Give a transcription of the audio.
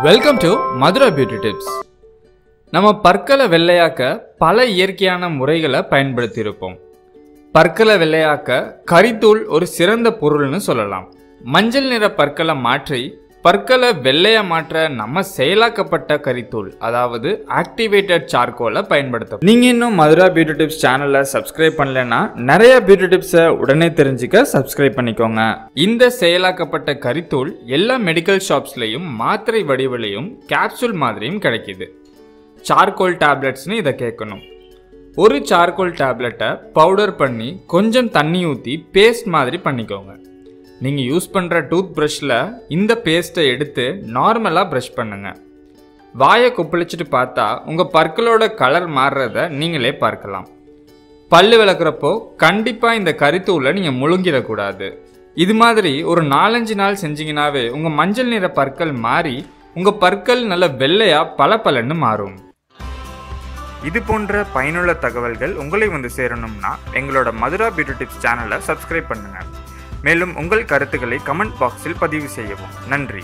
Welcome to Madhura beauty tips. நம்ம பற்களை வெள்ளையாக்க பல இயற்கையான முறைகளை பயன்படுத்தி இருப்போம். பற்களை வெள்ளையாக்க கரித்தூள் ஒரு சிறந்த பொருள்னு சொல்லலாம். மஞ்சள் நிற பற்களை மாற்றி பற்களை வெள்ளையா மாற்ற நம்ம செயலாக்கப்பட்ட கரித்தூள், அதாவது ஆக்டிவேட்டட் சார்கோலை பயன்படுத்த. நீங்க இன்னும் மதுரா பியூட்டி டிப்ஸ் சேனலை சப்ஸ்கிரைப் பண்ணலன்னா நிறைய பியூட்டி டிப்ஸை உடனே தெரிஞ்சுக்க சப்ஸ்கிரைப் பண்ணிக்கோங்க. இந்த செயலாக்கப்பட்ட கரித்தூள் எல்லா மெடிக்கல் ஷாப்ஸ்லையும் மாத்திரை வடிவிலையும் கேப்சூல் மாதிரியும் கிடைக்குது. சார்கோல் டேப்லெட்ஸ்னு இதை கேட்கணும். ஒரு சார்கோல் டேப்லெட்டை பவுடர் பண்ணி கொஞ்சம் தண்ணி ஊற்றி பேஸ்ட் மாதிரி பண்ணிக்கோங்க. நீங்கள் யூஸ் பண்ணுற டூத் ப்ரஷில் இந்த பேஸ்ட்டை எடுத்து நார்மலாக ப்ரஷ் பண்ணுங்கள். வாயை கொப்பளிச்சுட்டு பார்த்தா உங்கள் பற்களோட கலர் மாறுறத நீங்களே பார்க்கலாம். பல்லு விளக்குறப்போ கண்டிப்பாக இந்த கரித்தூளை நீங்கள் முழுங்கிடக்கூடாது. இது மாதிரி ஒரு 4-5 நாள் செஞ்சீங்கன்னாவே உங்கள் மஞ்சள் நிற பற்கள் மாறி உங்கள் பற்கள் நல்ல வெள்ளையாக பளபளன்னு மாறும். இது போன்ற பயனுள்ள தகவல்கள் உங்களை வந்து சேரணும்னா எங்களோட மதுரா பியூட்டி டிப்ஸ் சேனலை சப்ஸ்கிரைப் பண்ணுங்கள். மேலும் உங்கள் கருத்துக்களை கமெண்ட் பாக்ஸில் பதிவு செய்யவும். நன்றி.